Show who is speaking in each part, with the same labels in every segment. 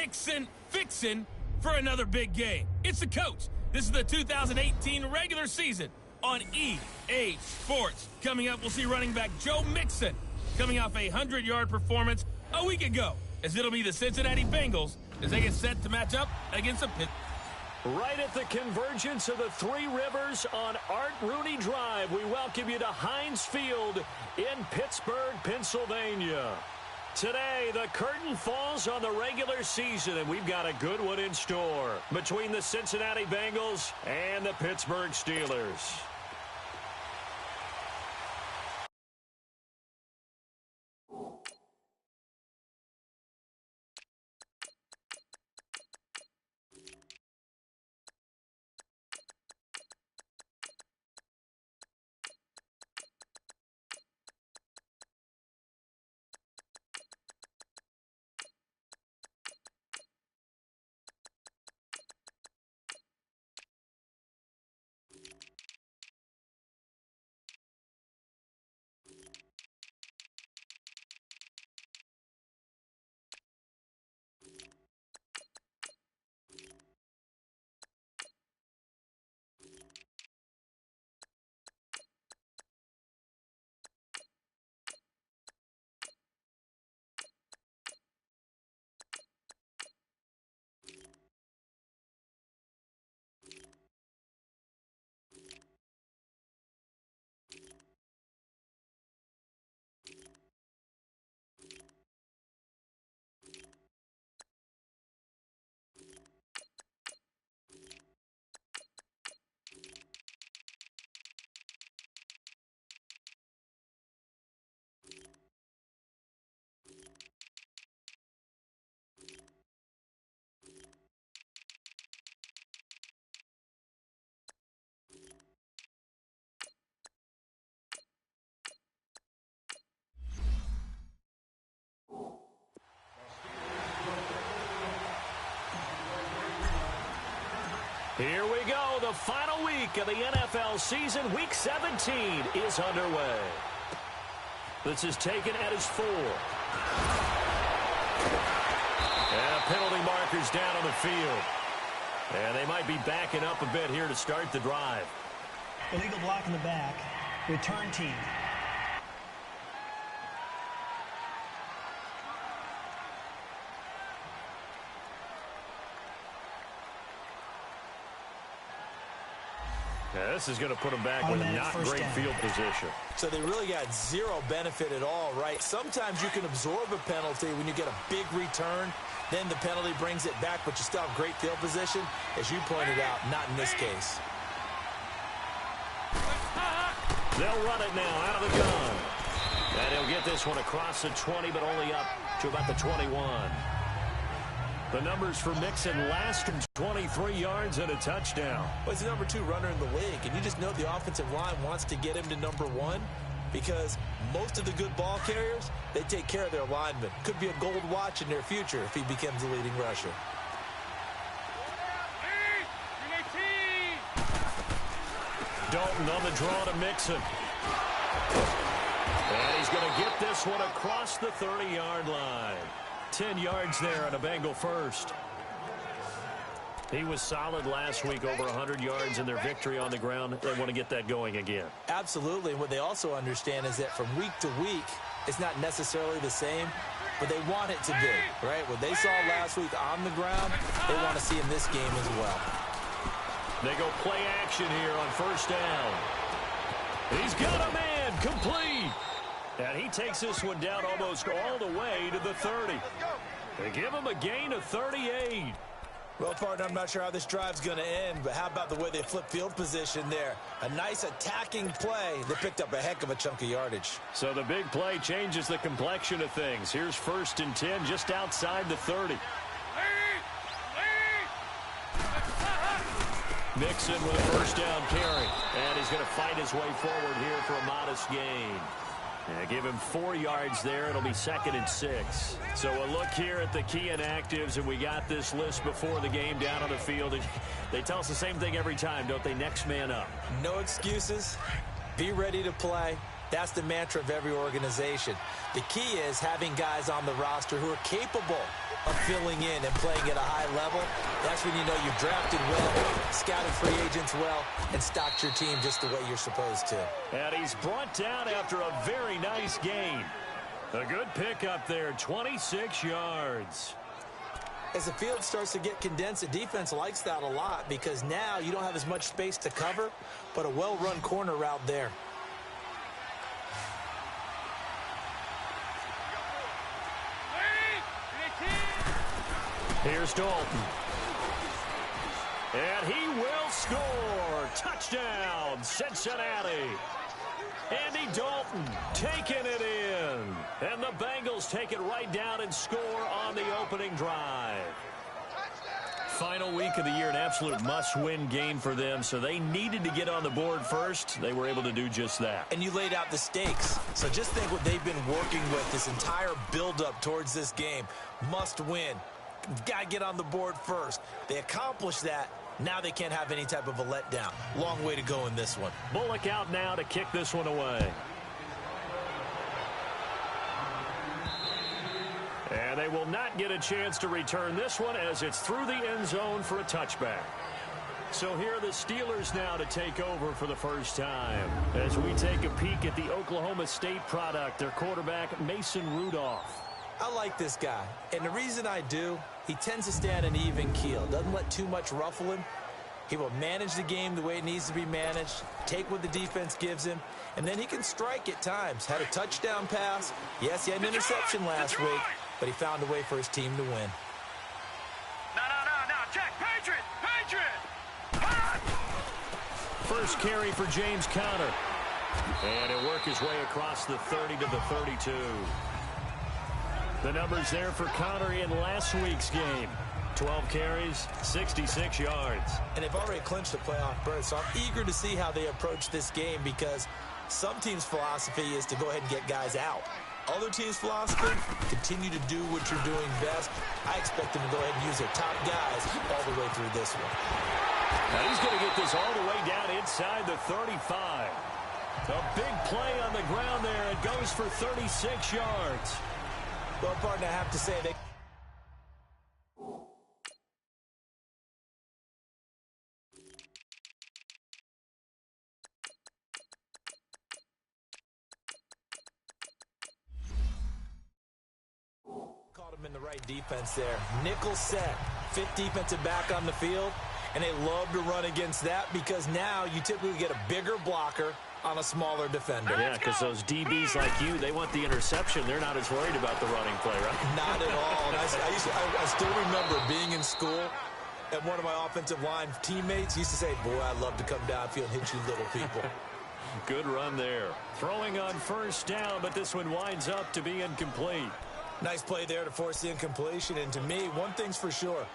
Speaker 1: Mixin' Fixin' for another big game. It's the coach. This is the 2018 regular season on EA Sports. Coming up, we'll see running back Joe Mixon coming off a 100-yard performance a week ago, as it'll be the Cincinnati Bengals as they get set to match up against the Pitt.
Speaker 2: Right at the convergence of the Three Rivers on Art Rooney Drive, we welcome you to Heinz Field in Pittsburgh, Pennsylvania. Today, the curtain falls on the regular season, and we've got a good one in store between the Cincinnati Bengals and the Pittsburgh Steelers. Here we go. The final week of the NFL season. Week 17 is underway. This is taken at his 4. And penalty markers down on the field. And they might be backing up a bit here to start the drive.
Speaker 3: Illegal block in the back. Return team.
Speaker 2: Yeah, this is going to put them back with a not great field position.
Speaker 4: So they really got zero benefit at all, right? Sometimes you can absorb a penalty when you get a big return. Then the penalty brings it back, but you still have great field position. As you pointed out, not in this case.
Speaker 2: They'll run it now out of the gun. And he'll get this one across the 20, but only up to about the 21. The numbers for Mixon last in 23 yards and a touchdown.
Speaker 4: Well, he's the number 2 runner in the league, and you just know the offensive line wants to get him to number 1 because most of the good ball carriers, they take care of their linemen. Could be a gold watch in their future if he becomes the leading rusher.
Speaker 2: Dalton on the draw to Mixon. And he's going to get this one across the 30-yard line. 10 yards there on a Bengal first. He was solid last week, over 100 yards in their victory on the ground. They want to get that going again.
Speaker 4: Absolutely. And what they also understand is that from week to week, it's not necessarily the same, but they want it to be, right? What they saw last week on the ground, they want to see in this game as well.
Speaker 2: They go play action here on first down. He's got a man, complete. And he takes this one down almost all the way to the 30. They give him a gain of 38.
Speaker 4: Well, partner, I'm not sure how this drive's going to end, but how about the way they flip field position there? A nice attacking play. They picked up a heck of a chunk of yardage.
Speaker 2: So the big play changes the complexion of things. Here's 1st and 10 just outside the 30. Mixon with a first down carry. And he's going to fight his way forward here for a modest gain. And give him 4 yards there. It'll be 2nd and 6. So a look here at the key inactives, and we got this list before the game down on the field. And they tell us the same thing every time, don't they? Next man up.
Speaker 4: No excuses. Be ready to play. That's the mantra of every organization. The key is having guys on the roster who are capable of filling in and playing at a high level. That's when you know you've drafted well, scouted free agents well, and stocked your team just the way you're supposed to.
Speaker 2: And he's brought down after a very nice gain. A good pickup there, 26 yards.
Speaker 4: As the field starts to get condensed, the defense likes that a lot because now you don't have as much space to cover, but a well-run corner route there.
Speaker 2: Here's Dalton. And he will score. Touchdown, Cincinnati. Andy Dalton taking it in. And the Bengals take it right down and score on the opening drive. Final week of the year, an absolute must-win game for them, so they needed to get on the board first. They were able to do just that.
Speaker 4: And you laid out the stakes. So just think what they've been working with this entire build-up towards this game. Must win. Got to get on the board first. They accomplished that. Now they can't have any type of a letdown. Long way to go in this one.
Speaker 2: Bullock out now to kick this one away. And they will not get a chance to return this one as it's through the end zone for a touchback. So here are the Steelers now to take over for the first time. As we take a peek at the Oklahoma State product, their quarterback, Mason Rudolph.
Speaker 4: I like this guy, and the reason I do, he tends to stay on an even keel. Doesn't let too much ruffle him. He will manage the game the way it needs to be managed, take what the defense gives him, and then he can strike at times. Had a touchdown pass. Yes, he had an interception last week, but he found a way for his team to win.
Speaker 5: No, check, Patriot!
Speaker 2: First carry for James Conner. And he'll work his way across the 30 to the 32. The numbers there for Conner in last week's game. 12 carries, 66 yards.
Speaker 4: And they've already clinched a playoff berth, so I'm eager to see how they approach this game because some teams' philosophy is to go ahead and get guys out. Other teams' philosophy, continue to do what you're doing best. I expect them to go ahead and use their top guys all the way through this one.
Speaker 2: Now he's going to get this all the way down inside the 35. A big play on the ground there. It goes for 36 yards.
Speaker 4: Well, partner, I have to say they... Caught him in the right defense there. Nickel set. Fifth defensive back on the field. And they love to run against that because now you typically get a bigger blocker on a smaller defender.
Speaker 2: Yeah, because those DBs like you, they want the interception. They're not as worried about the running play, right?
Speaker 4: Not at all. And I still remember being in school, and one of my offensive line teammates used to say, boy, I'd love to come downfield and hit you little people.
Speaker 2: Good run there. Throwing on first down, but this one winds up to be incomplete.
Speaker 4: Nice play there to force the incompletion. And to me, one thing's for sure.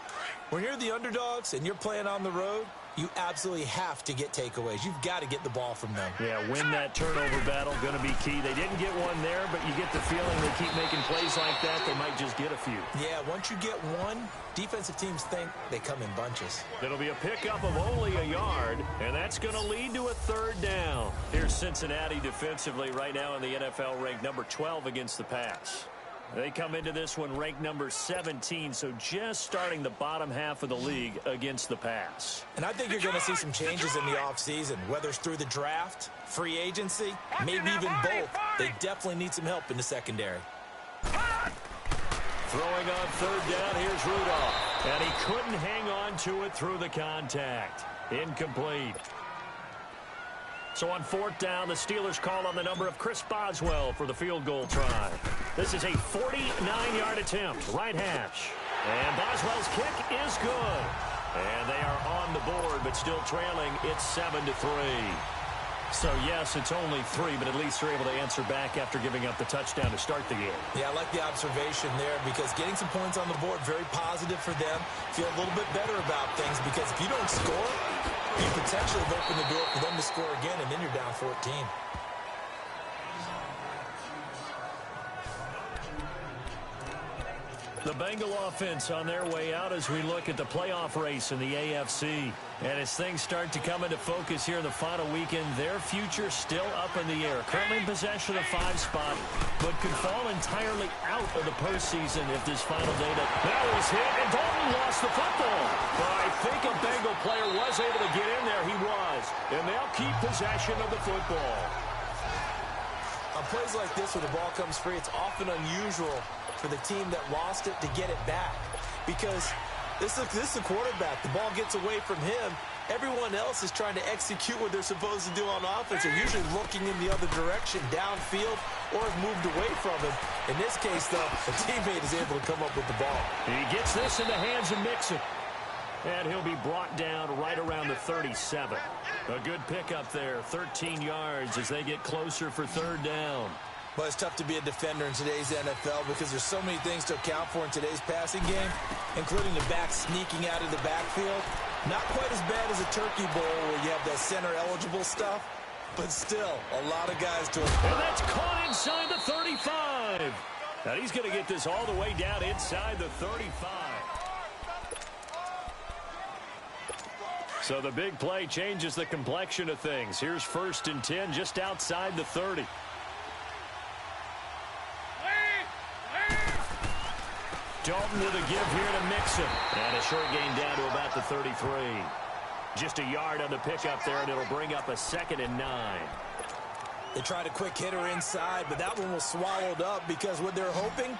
Speaker 4: When you're the underdogs and you're playing on the road, you absolutely have to get takeaways. You've got to get the ball from them.
Speaker 2: Yeah, win that turnover battle, going to be key. They didn't get one there, but you get the feeling they keep making plays like that, they might just get a few.
Speaker 4: Yeah, once you get one, defensive teams think they come in bunches.
Speaker 2: It'll be a pickup of only a yard, and that's going to lead to a third down. Here's Cincinnati defensively right now in the NFL ranked number 12 against the pass. They come into this one ranked number 17, so just starting the bottom half of the league against the pass.
Speaker 4: And I think you're going to see some changes in the offseason, whether it's through the draft, free agency, maybe even both. They definitely need some help in the secondary.
Speaker 2: Throwing on third down, here's Rudolph. And he couldn't hang on to it through the contact. Incomplete. So on fourth down, the Steelers call on the number of Chris Boswell for the field goal try. This is a 49-yard attempt, right hash. And Boswell's kick is good. And they are on the board, but still trailing. It's 7-3. So, yes, it's only 3, but at least they're able to answer back after giving up the touchdown to start the game.
Speaker 4: Yeah, I like the observation there because getting some points on the board, very positive for them. Feel a little bit better about things because if you don't score, you potentially have opened the door for them to score again, and then you're down 14.
Speaker 2: The Bengal offense on their way out as we look at the playoff race in the AFC. And as things start to come into focus here in the final weekend, their future still up in the air. Currently in possession of the 5 spot, but could fall entirely out of the postseason if this final data. That was hit, and Dalton lost the football. But I think a Bengal player was able to get in there. He was. And they'll keep possession of the football.
Speaker 4: On plays like this where the ball comes free, it's often unusual for the team that lost it to get it back. Because this is the quarterback. The ball gets away from him. Everyone else is trying to execute what they're supposed to do on offense. They're usually looking in the other direction, downfield, or have moved away from him. In this case, though, a teammate is able to come up with the ball.
Speaker 2: He gets this in the hands of Mixon. And he'll be brought down right around the 37. A good pickup there, 13 yards as they get closer for 3rd down.
Speaker 4: Well, it's tough to be a defender in today's NFL because there's so many things to account for in today's passing game, including the back sneaking out of the backfield. Not quite as bad as a turkey bowl where you have that center-eligible stuff, but still, a lot of guys to...
Speaker 2: And that's caught inside the 35. And he's going to get this all the way down inside the 35. So the big play changes the complexion of things. Here's 1st and 10 just outside the 30. Dalton with a give here to Mixon. And a short gain down to about the 33. Just a yard on the pickup there, and it'll bring up a 2nd and 9.
Speaker 4: They tried a quick hitter inside, but that one was swallowed up because what they're hoping,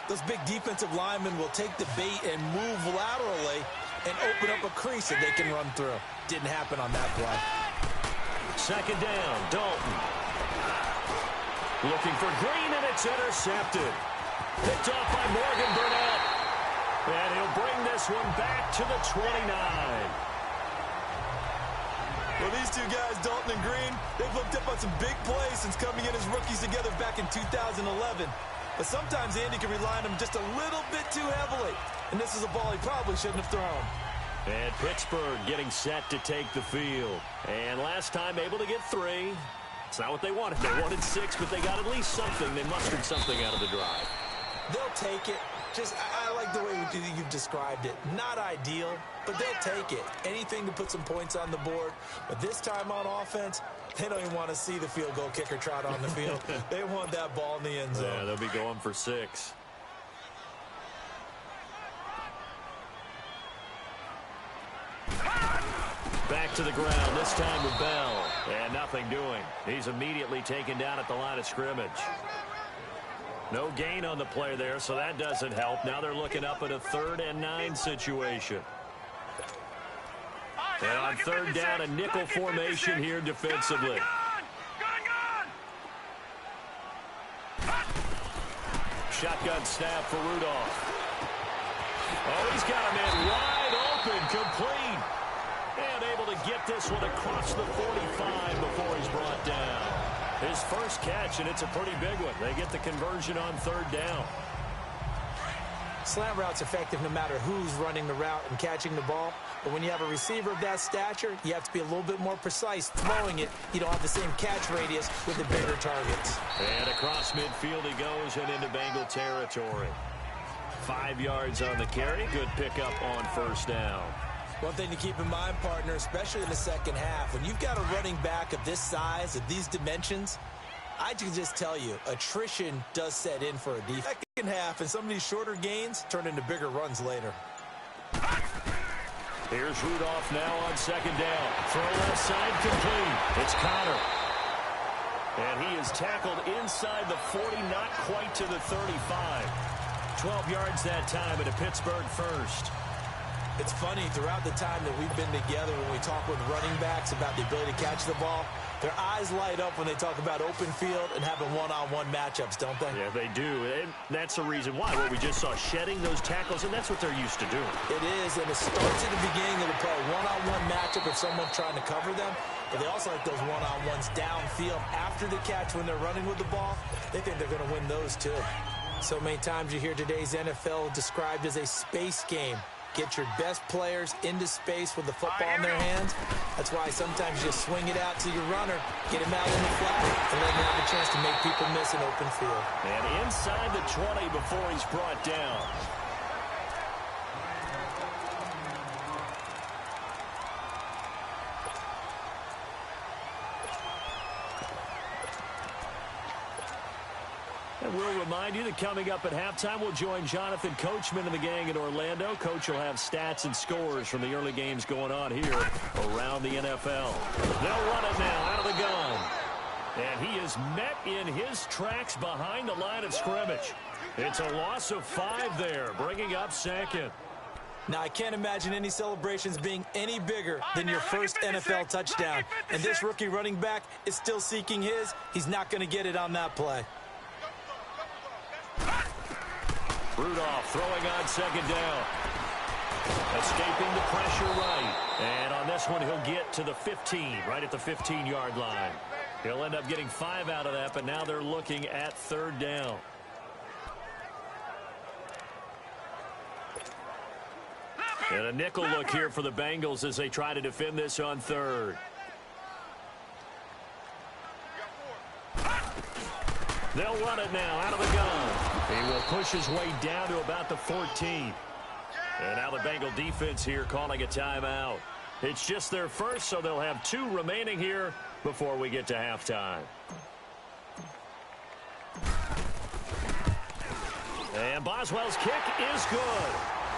Speaker 4: those big defensive linemen will take the bait and move laterally and open up a crease that they can run through. Didn't happen on that play.
Speaker 2: 2nd down, Dalton. Looking for Green, and it's intercepted. Picked off by Morgan Burnett. And he'll bring this one back to the 29.
Speaker 4: Well, these two guys, Dalton and Green, they've looked up on some big plays since coming in as rookies together back in 2011. But sometimes Andy can rely on them just a little bit too heavily. And this is a ball he probably shouldn't have thrown.
Speaker 2: And Pittsburgh getting set to take the field. And last time able to get 3. It's not what they wanted. They wanted 6, but they got at least something. They mustered something out of the drive.
Speaker 4: They'll take it. I like the way you've described it. Not ideal, but they'll take it. Anything to put some points on the board. But this time on offense, they don't even want to see the field goal kicker trot on the field. They want that ball in the end zone.
Speaker 2: Yeah, they'll be going for 6. Back to the ground, this time with Bell. And nothing doing. He's immediately taken down at the line of scrimmage. No gain on the play there, so that doesn't help. Now they're looking up at a 3rd and 9 situation. And on 3rd down, a nickel formation here defensively. Shotgun snap for Rudolph. Oh, he's got a man wide open, complete. And able to get this one across the 45 before he's brought down. His first catch, and it's a pretty big one. They get the conversion on 3rd down.
Speaker 4: Slant route's effective no matter who's running the route and catching the ball. But when you have a receiver of that stature, you have to be a little bit more precise throwing it. You don't have the same catch radius with the bigger targets.
Speaker 2: And across midfield he goes and into Bengal territory. 5 yards on the carry. Good pickup on 1st down.
Speaker 4: One thing to keep in mind, partner, especially in the second half, when you've got a running back of this size, of these dimensions, I can just tell you, attrition does set in for a defense. Second half, and some of these shorter gains turn into bigger runs later.
Speaker 2: Here's Rudolph now on 2nd down. Throw left side complete. It's Connor. And he is tackled inside the 40, not quite to the 35. 12 yards that time at a Pittsburgh first.
Speaker 4: It's funny, throughout the time that we've been together, when we talk with running backs about the ability to catch the ball, their eyes light up when they talk about open field and having one-on-one matchups, don't they?
Speaker 2: Yeah, they do. And that's the reason why. What we just saw, shedding those tackles, and that's what they're used to doing.
Speaker 4: It is, and it starts at the beginning of the play. One-on-one matchup if someone's trying to cover them, but they also like those one-on-ones downfield after the catch when they're running with the ball. They think they're going to win those, too. So many times you hear today's NFL described as a space game. Get your best players into space with the football in their hands. That's why sometimes you just swing it out to your runner, get him out in the flat, and let him have a chance to make people miss an open field.
Speaker 2: And inside the 20 before he's brought down. And we'll remind you that coming up at halftime, we'll join Jonathan Coachman and the gang in Orlando. Coach will have stats and scores from the early games going on here around the NFL. They'll run it now out of the gun. And he is met in his tracks behind the line of scrimmage. It's a loss of 5 there, bringing up second.
Speaker 4: Now, I can't imagine any celebrations being any bigger than your first NFL touchdown. And this rookie running back is still seeking his. He's not going to get it on that play.
Speaker 2: Rudolph throwing on second down. Escaping the pressure right. And on this one, he'll get to the 15, right at the 15-yard line. He'll end up getting 5 out of that, but now they're looking at third down. And a nickel look here for the Bengals as they try to defend this on third. They'll run it now out of the gun. He will push his way down to about the 14. And now the Bengal defense here calling a timeout. It's just their first, so they'll have 2 remaining here before we get to halftime. And Boswell's kick is good.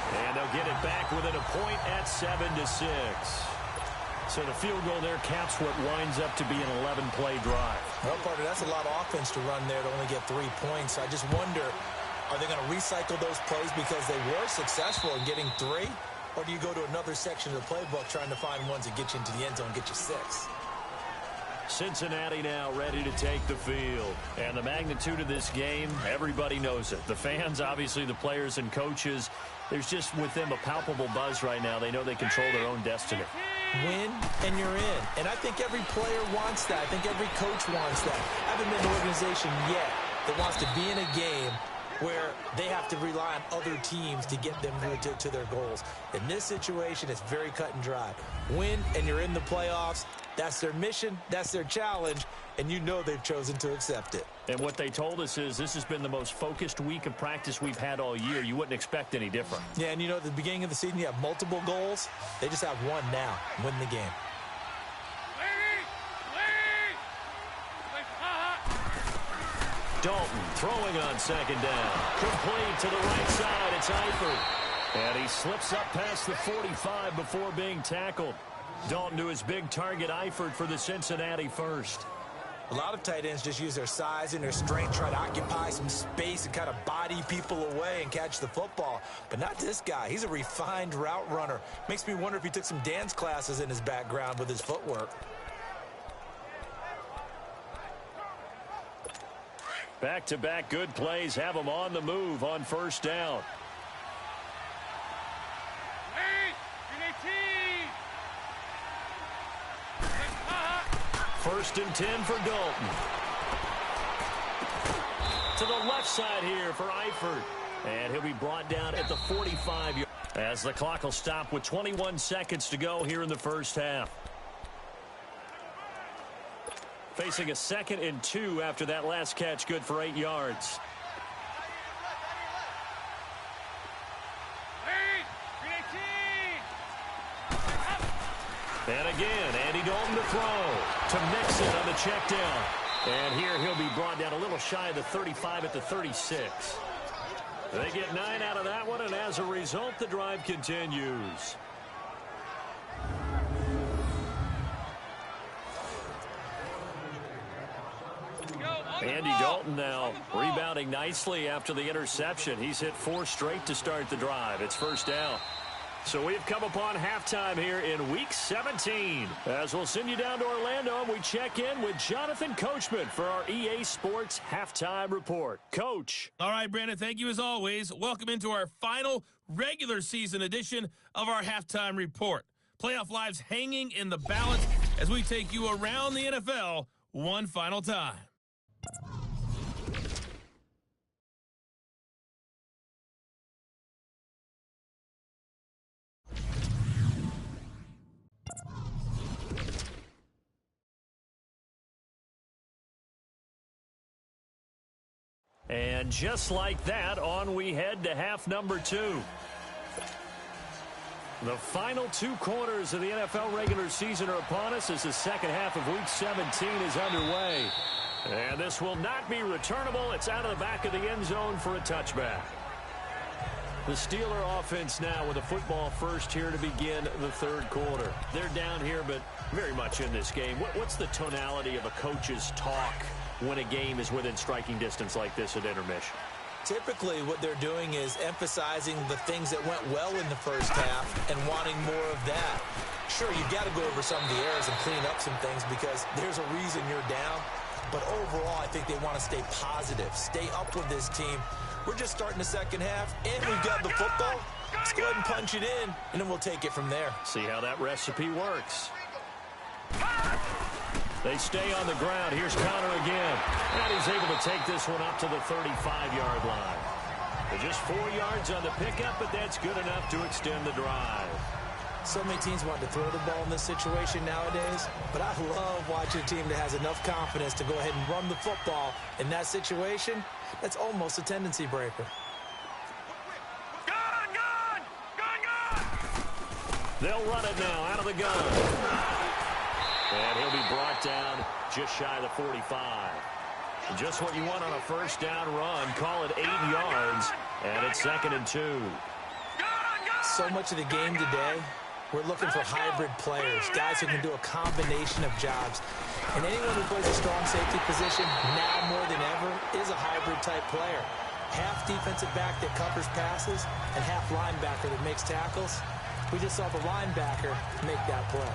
Speaker 2: And they'll get it back within a point at 7-6. So the field goal there caps what winds up to be an 11-play drive.
Speaker 4: Well, partner, that's a lot of offense to run there to only get 3 points. I just wonder, are they going to recycle those plays because they were successful in getting 3? Or do you go to another section of the playbook trying to find ones that get you into the end zone and get you 6?
Speaker 2: Cincinnati now ready to take the field. And the magnitude of this game, everybody knows it. The fans, obviously the players and coaches, there's just with them a palpable buzz right now. They know they control their own destiny.
Speaker 4: Win, and you're in. And I think every player wants that. I think every coach wants that. I haven't been an organization yet that wants to be in a game where they have to rely on other teams to get them to their goals. In this situation, it's very cut and dry. Win, and you're in the playoffs. That's their mission. That's their challenge. And you know they've chosen to accept it.
Speaker 2: And what they told us is this has been the most focused week of practice we've had all year. You wouldn't expect any different.
Speaker 4: Yeah, and you know, at the beginning of the season, you have multiple goals. They just have one now. Win the game.
Speaker 2: Dalton throwing on second down. Complete to the right side. It's Eifert. And he slips up past the 45 before being tackled. Dalton to his big target, Eifert, for the Cincinnati first.
Speaker 4: A lot of tight ends just use their size and their strength, try to occupy some space and kind of body people away and catch the football. But not this guy. He's a refined route runner. Makes me wonder if he took some dance classes in his background with his footwork.
Speaker 2: Back-to-back good plays have them on the move on first down. First and 10 for Dalton. To the left side here for Eifert. And he'll be brought down at the 45 as the clock will stop with 21 seconds to go here in the first half. Facing a 2nd and 2 after that last catch, good for 8 yards. And again, Andy Dalton to throw to Mixon on the check down. And here he'll be brought down a little shy of the 35 at the 36. They get 9 out of that one, and as a result, the drive continues. Andy Dalton now rebounding nicely after the interception. He's hit 4 straight to start the drive. It's first down. So we've come upon halftime here in Week 17. As we'll send you down to Orlando, and we check in with Jonathan Coachman for our EA Sports Halftime Report. Coach.
Speaker 1: All right, Brandon, thank you as always. Welcome into our final regular season edition of our Halftime Report. Playoff lives hanging in the balance as we take you around the NFL one final time.
Speaker 2: And just like that, on we head to half number 2. The final 2 quarters of the NFL regular season are upon us as the second half of Week 17 is underway. And this will not be returnable. It's out of the back of the end zone for a touchback. The Steeler offense now with a football first here to begin the third quarter. They're down here, but very much in this game. What's the tonality of a coach's talk when a game is within striking distance like this at intermission?
Speaker 4: Typically, what they're doing is emphasizing the things that went well in the first half and wanting more of that. Sure, you've got to go over some of the errors and clean up some things because there's a reason you're down. But overall, I think they want to stay positive, stay up with this team. We're just starting the second half, and we've got the football. Let's go ahead and punch it in, and then we'll take it from there.
Speaker 2: See how that recipe works. They stay on the ground. Here's Connor again. And he's able to take this one up to the 35-yard line. They're just 4 yards on the pickup, but that's good enough to extend the drive.
Speaker 4: So many teams want to throw the ball in this situation nowadays, but I love watching a team that has enough confidence to go ahead and run the football. In that situation, that's almost a tendency breaker.
Speaker 5: Gun!
Speaker 2: They'll run it now out of the gun. And he'll be brought down just shy of the 45. Just what you want on a first down run. Call it 8 yards, and it's 2nd and 2.
Speaker 4: So much of the game today, we're looking for hybrid players, guys who can do a combination of jobs. And anyone who plays a strong safety position, now more than ever, is a hybrid-type player. Half defensive back that covers passes and half linebacker that makes tackles. We just saw the linebacker make that play.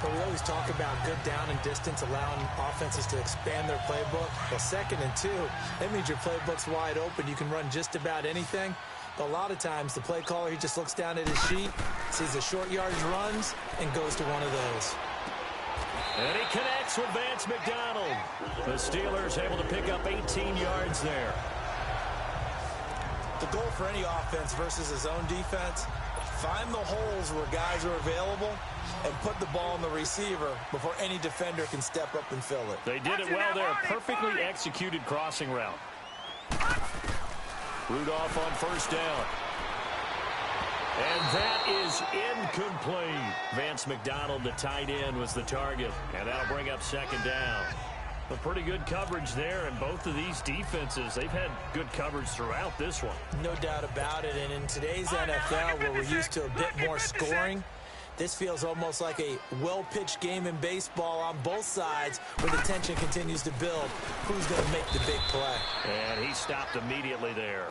Speaker 4: But we always talk about good down and distance, allowing offenses to expand their playbook. Well, 2nd and 2, that means your playbook's wide open. You can run just about anything. But a lot of times, the play caller, he just looks down at his sheet, sees the short yardage runs, and goes to one of those.
Speaker 2: And he connects with Vance McDonald. The Steelers able to pick up 18 yards there.
Speaker 4: The goal for any offense versus his own defense, find the holes where guys are available and put the ball in the receiver before any defender can step up and fill it.
Speaker 2: They did it well there. Perfectly executed crossing route. Rudolph on first down. And that is incomplete. Vance McDonald, the tight end, was the target. And that'll bring up 2nd down. But pretty good coverage there, and both of these defenses, they've had good coverage throughout this one.
Speaker 4: No doubt about it, and in today's NFL, where we're used to a bit more scoring, this feels almost like a well-pitched game in baseball on both sides where the tension continues to build. Who's going to make the big play?
Speaker 2: And he stopped immediately there.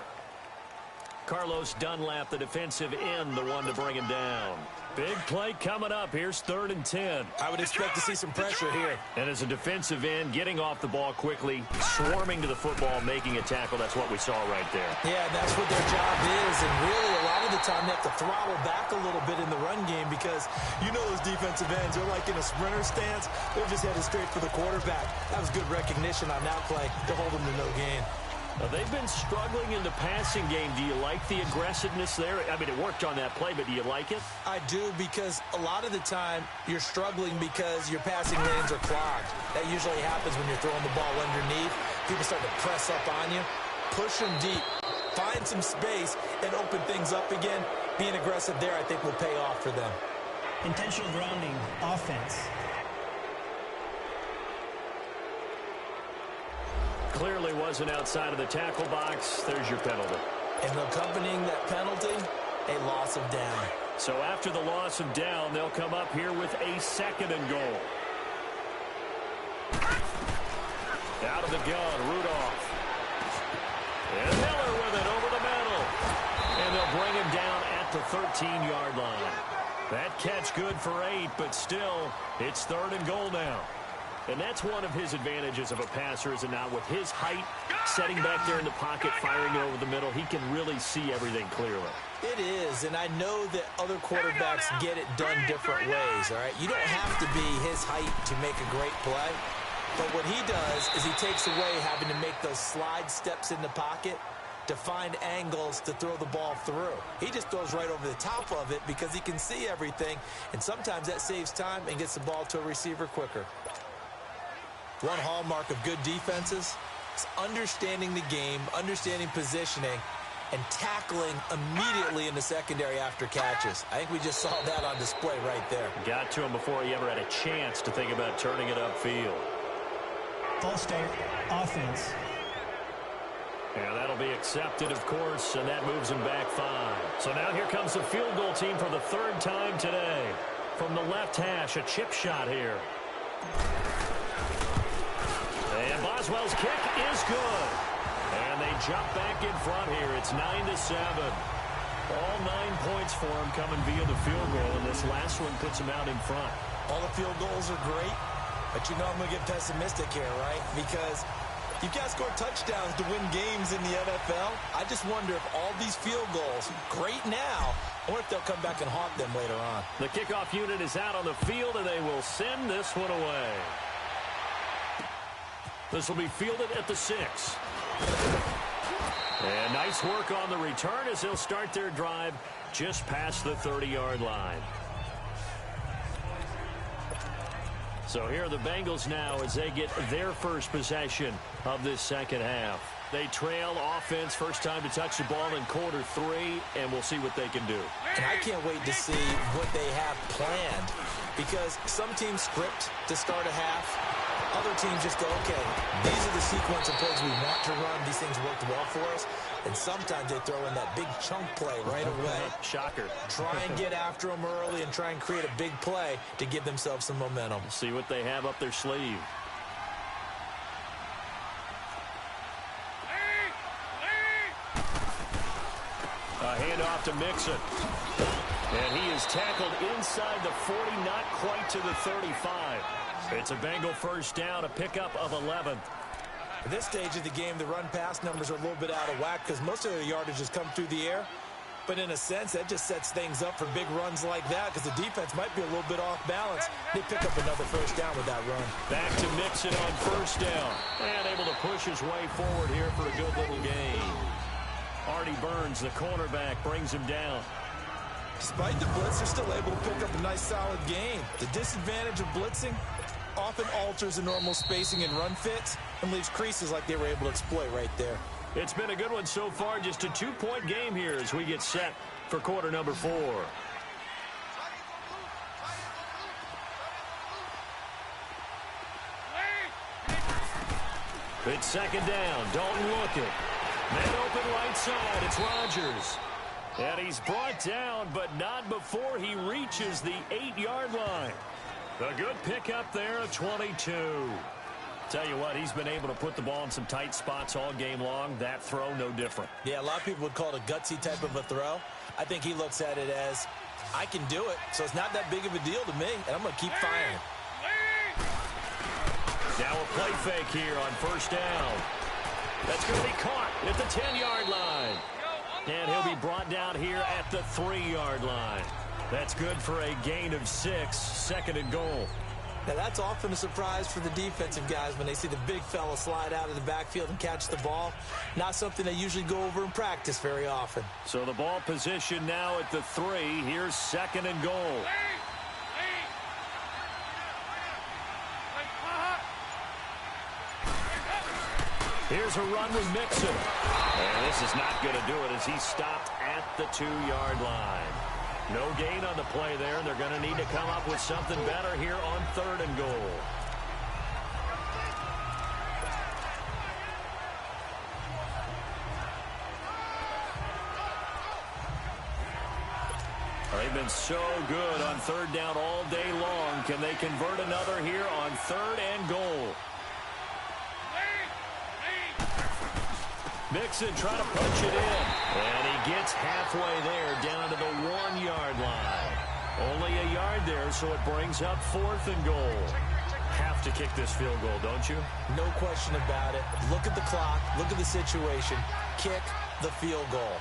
Speaker 2: Carlos Dunlap, the defensive end, the one to bring him down. Big play coming up. Here's 3rd and 10.
Speaker 4: I would expect to see some pressure here.
Speaker 2: And as a defensive end, getting off the ball quickly, swarming to the football, making a tackle. That's what we saw right there.
Speaker 4: Yeah, that's what their job is. And really, a lot of the time, they have to throttle back a little bit in the run game because you know those defensive ends, they're like in a sprinter stance. They're just headed straight for the quarterback. That was good recognition on that play to hold them to no gain.
Speaker 2: They've been struggling in the passing game. Do you like the aggressiveness there? I mean, it worked on that play, but do you like it?
Speaker 4: I do, because a lot of the time you're struggling because your passing lanes are clogged. That usually happens when you're throwing the ball underneath. People start to press up on you. Push them deep. Find some space and open things up again. Being aggressive there, I think, will pay off for them.
Speaker 3: Intentional grounding, offense.
Speaker 2: Clearly wasn't outside of the tackle box. There's your penalty.
Speaker 4: And accompanying that penalty, a loss of down.
Speaker 2: So after the loss of down, they'll come up here with a 2nd and goal. Out of the gun, Rudolph. And Miller with it over the middle. And they'll bring him down at the 13-yard line. That catch good for 8, but still, it's 3rd and goal now. And that's one of his advantages of a passer, is it not? With his height, setting back there in the pocket, firing it over the middle, he can really see everything clearly.
Speaker 4: It is, and I know that other quarterbacks get it done different ways, all right? You don't have to be his height to make a great play. But what he does is he takes away having to make those slide steps in the pocket to find angles to throw the ball through. He just throws right over the top of it because he can see everything, and sometimes that saves time and gets the ball to a receiver quicker. One hallmark of good defenses is understanding the game, understanding positioning, and tackling immediately in the secondary after catches. I think we just saw that on display right there.
Speaker 2: Got to him before he ever had a chance to think about turning it upfield.
Speaker 3: All-State offense.
Speaker 2: And that'll be accepted, of course, and that moves him back 5. So now here comes the field goal team for the 3rd time today. From the left hash, a chip shot here. And Boswell's kick is good. And they jump back in front here. It's 9-7. All 9 points for him coming via the field goal, and this last one puts him out in front.
Speaker 4: All the field goals are great, but you know I'm going to get pessimistic here, right? Because you've got to score touchdowns to win games in the NFL. I just wonder if all these field goals, great now, or if they'll come back and haunt them later on.
Speaker 2: The kickoff unit is out on the field, and they will send this one away. This will be fielded at the 6. And nice work on the return as they'll start their drive just past the 30-yard line. So here are the Bengals now as they get their first possession of this second half. They trail offense, first time to touch the ball in quarter 3, and we'll see what they can do.
Speaker 4: And I can't wait to see what they have planned, because some teams script to start a half. Other teams just go, okay, these are the sequence of plays we want to run. These things worked well for us. And sometimes they throw in that big chunk play right away.
Speaker 2: Shocker.
Speaker 4: Try and get after them early and try and create a big play to give themselves some momentum.
Speaker 2: See what they have up their sleeve. A handoff to Mixon. And he is tackled inside the 40, not quite to the 35. It's a Bengal first down, a pickup of 11.
Speaker 4: At this stage of the game, the run-pass numbers are a little bit out of whack because most of their yardage has come through the air. But in a sense, that just sets things up for big runs like that because the defense might be a little bit off balance. They pick up another first down with that run.
Speaker 2: Back to Mixon on first down. And able to push his way forward here for a good little gain. Artie Burns, the cornerback, brings him down.
Speaker 4: Despite the blitz, they're still able to pick up a nice solid gain. The disadvantage of blitzing often alters the normal spacing and run fits and leaves creases like they were able to exploit right there.
Speaker 2: It's been a good one so far. Just a 2-point game here as we get set for quarter number 4. It's second down. Dalton looking. Man open right side. It's Rodgers. And he's brought down, but not before he reaches the 8-yard line. A good pickup there at 22. Tell you what, he's been able to put the ball in some tight spots all game long. That throw, no different.
Speaker 4: Yeah, a lot of people would call it a gutsy type of a throw. I think he looks at it as, I can do it, so it's not that big of a deal to me, and I'm going to keep firing.
Speaker 2: Now a play fake here on first down. That's going to be caught at the 10-yard line. And he'll be brought down here at the 3-yard line. That's good for a gain of 6, second and goal.
Speaker 4: Now, that's often a surprise for the defensive guys when they see the big fella slide out of the backfield and catch the ball. Not something they usually go over in practice very often.
Speaker 2: So the ball position now at the 3. Here's second and goal. Here's a run with Mixon. And this is not going to do it as he stopped at the 2-yard line. No gain on the play there. They're going to need to come up with something better here on third and goal. They've been so good on third down all day long. Can they convert another here on third and goal? Mixon trying to punch it in. And he gets halfway there down to the 1-yard line. Only a yard there, so it brings up fourth and goal. Have to kick this field goal, don't you?
Speaker 4: No question about it. Look at the clock. Look at the situation. Kick the field goal.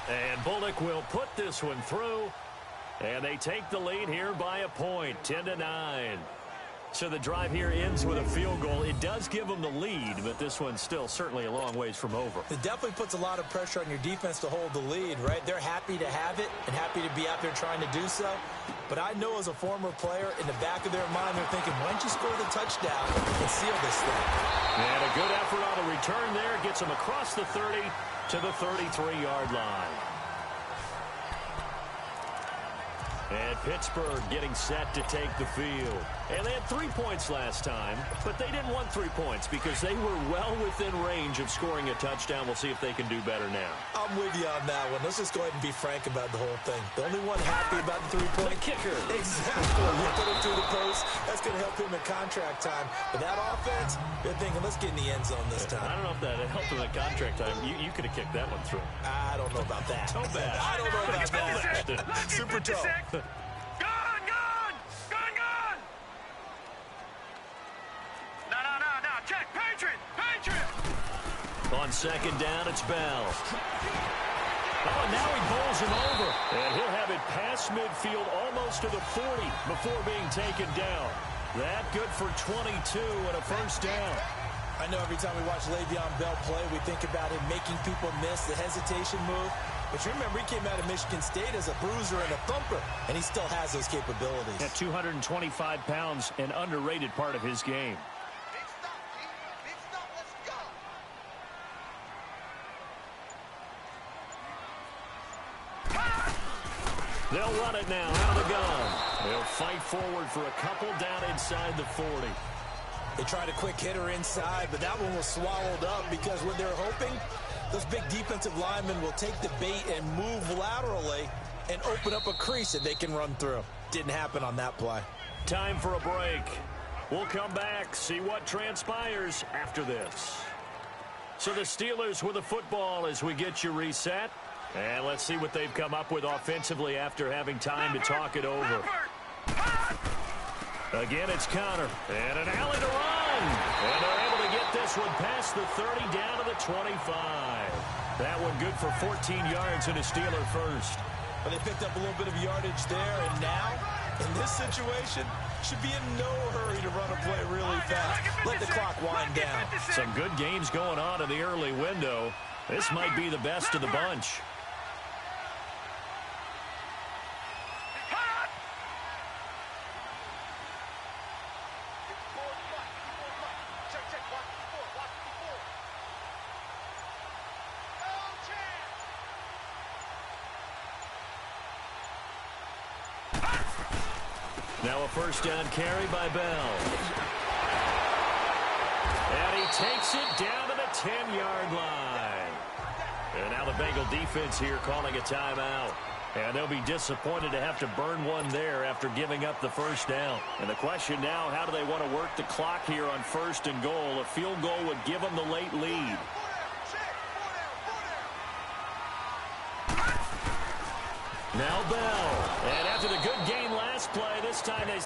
Speaker 2: And Bullock will put this one through. And they take the lead here by a point, 10-9. So the drive here ends with a field goal. It does give them the lead, but this one's still certainly a long ways from over.
Speaker 4: It definitely puts a lot of pressure on your defense to hold the lead, right? They're happy to have it and happy to be out there trying to do so. But I know as a former player, in the back of their mind, they're thinking, why don't you score the touchdown and seal this thing?
Speaker 2: And a good effort on the return there. Gets them across the 30 to the 33-yard line. And Pittsburgh getting set to take the field. And they had 3 points last time, but they didn't want 3 points because they were well within range of scoring a touchdown. We'll see if they can do better now.
Speaker 4: I'm with you on that one. Let's just go ahead and be frank about the whole thing. The only one happy about the 3-point
Speaker 2: kicker.
Speaker 4: Exactly. You put him through the post. That's going to help him in contract time. But that offense, they're thinking, let's get in the end zone this time.
Speaker 2: I don't know if that helped him in contract time. You could have kicked that one through.
Speaker 4: I don't know about that.
Speaker 2: Toe bash.
Speaker 4: I don't know about that. Super toe.
Speaker 5: Gone! No. Check. Patriot!
Speaker 2: On second down, it's Bell. Oh, now he bowls him over. And he'll have it past midfield almost to the 40 before being taken down. That good for 22 and a first down.
Speaker 4: I know every time we watch Le'Veon Bell play, we think about him making people miss the hesitation move. But you remember, he came out of Michigan State as a bruiser and a thumper, and he still has those capabilities.
Speaker 2: At 225 pounds, an underrated part of his game.
Speaker 5: Big stop, let's go.
Speaker 2: They'll run it now out of the gun. They'll fight forward for a couple down inside the 40.
Speaker 4: They tried a quick hitter inside, but that one was swallowed up because what they're hoping, those big defensive linemen will take the bait and move laterally and open up a crease that they can run through. Didn't happen on that play.
Speaker 2: Time for a break. We'll come back, see what transpires after this. So the Steelers with the football as we get you reset. And let's see what they've come up with offensively after having time to talk it over. Again, it's Connor. And an alley to run. And they're able to get this one past the 30 down to the 25. That one good for 14 yards and a Steeler first.
Speaker 4: But they picked up a little bit of yardage there, and now, in this situation, should be in no hurry to run a play really fast. Let the clock wind down.
Speaker 2: Some good games going on in the early window. This might be the best of the bunch. Now a first down carry by Bell. And he takes it down to the 10-yard line. And now the Bengal defense here calling a timeout. And they'll be disappointed to have to burn one there after giving up the first down. And the question now, how do they want to work the clock here on first and goal? A field goal would give them the late lead. Now Bell. And after the good game last play, this time they...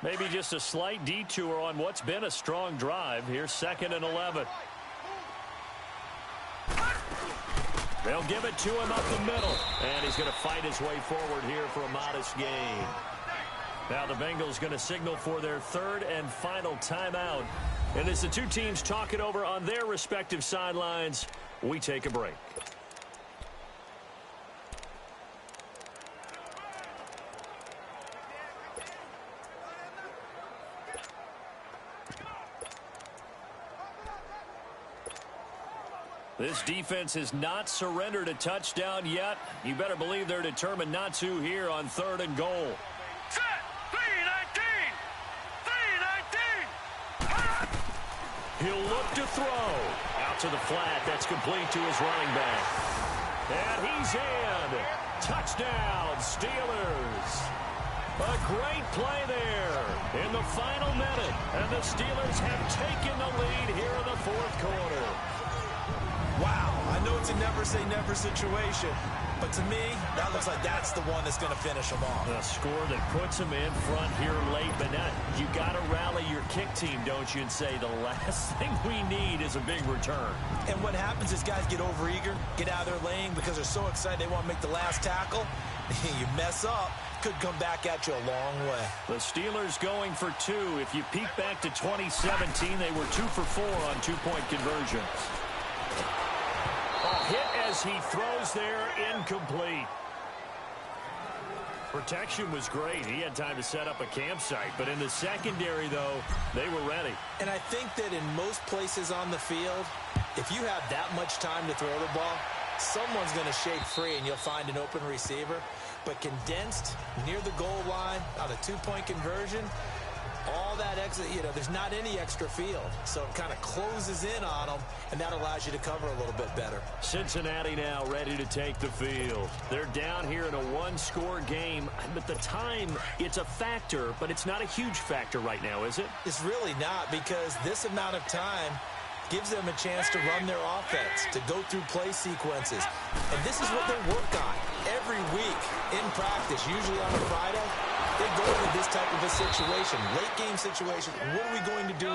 Speaker 2: Maybe just a slight detour on what's been a strong drive. Here's 2nd and 11. They'll give it to him up the middle. And he's going to fight his way forward here for a modest gain. Now the Bengals going to signal for their third and final timeout. And as the two teams talk it over on their respective sidelines, we take a break. This defense has not surrendered a touchdown yet. You better believe they're determined not to here on 3rd and goal.
Speaker 5: Set! 3-19! 3-19!
Speaker 2: He'll look to throw. Out to the flat. That's complete to his running back. And he's in. Touchdown, Steelers. A great play there in the final minute. And the Steelers have taken the lead here in the 4th quarter.
Speaker 4: Wow, I know it's a never-say-never situation, but to me, that looks like that's the one that's going to finish them off.
Speaker 2: A score that puts them in front here late, but now you got to rally your kick team, don't you, and say the last thing we need is a big return.
Speaker 4: And what happens is guys get overeager, get out of their lane because they're so excited they want to make the last tackle. You mess up, could come back at you a long way.
Speaker 2: The Steelers going for 2. If you peek back to 2017, they were 2 for 4 on two-point conversions. Hit as he throws there, incomplete. Protection was great. He had time to set up a campsite. But in the secondary, though, they were ready.
Speaker 4: And I think that in most places on the field, if you have that much time to throw the ball, someone's going to shake free and you'll find an open receiver. But condensed near the goal line on a two-point conversion, all that extra, there's not any extra field. So it kind of closes in on them, and that allows you to cover a little bit better.
Speaker 2: Cincinnati now ready to take the field. They're down here in a one-score game. But the time, it's a factor, but it's not a huge factor right now, is it?
Speaker 4: It's really not, because this amount of time gives them a chance to run their offense, to go through play sequences. And this is what they work on every week in practice, usually on a Friday. They go into this type of a situation, late game situation. What are we going to do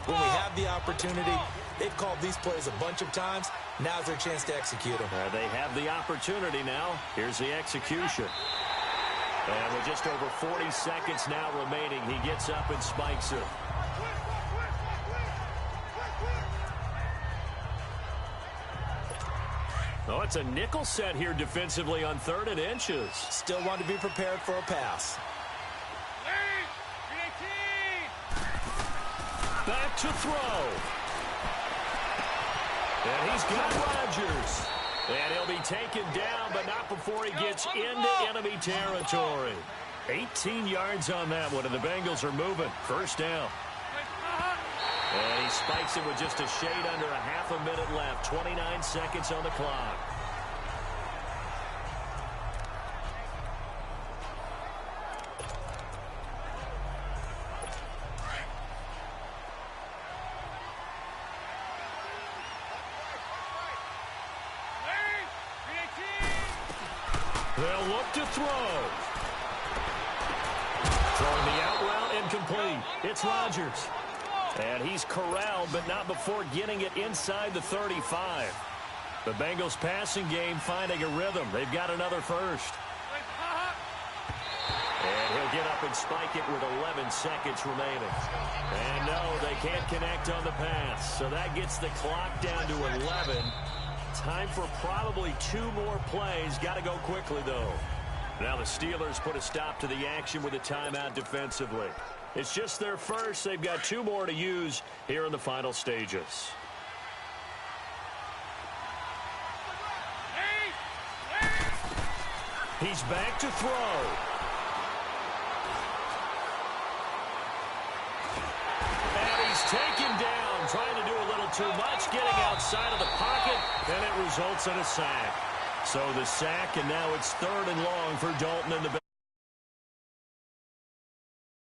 Speaker 4: when we have the opportunity? They've called these plays a bunch of times. Now's their chance to execute them.
Speaker 2: They have the opportunity now. Here's the execution. And with just over 40 seconds now remaining, he gets up and spikes it. Oh, it's a nickel set here defensively on 3rd and inches.
Speaker 4: Still want to be prepared for a pass.
Speaker 2: Back to throw. And he's got Rodgers. And he'll be taken down, but not before he gets into enemy territory. 18 yards on that one, and the Bengals are moving. First down. And he spikes it with just a shade under a half a minute left. 29 seconds on the clock. They'll look to throw. Throwing the out route incomplete. It's Rodgers. And he's corralled, but not before getting it inside the 35. The Bengals passing game finding a rhythm. They've got another first. And he'll get up and spike it with 11 seconds remaining. And no, they can't connect on the pass. So that gets the clock down to 11. Time for probably 2 more plays. Got to go quickly, though. Now the Steelers put a stop to the action with a timeout defensively. It's just their first. They've got 2 more to use here in the final stages. He's back to throw. And he's taken down, trying to do a little too much, getting outside of the pocket, and it results in a sack. So the sack, and now it's 3rd and long for Dalton in the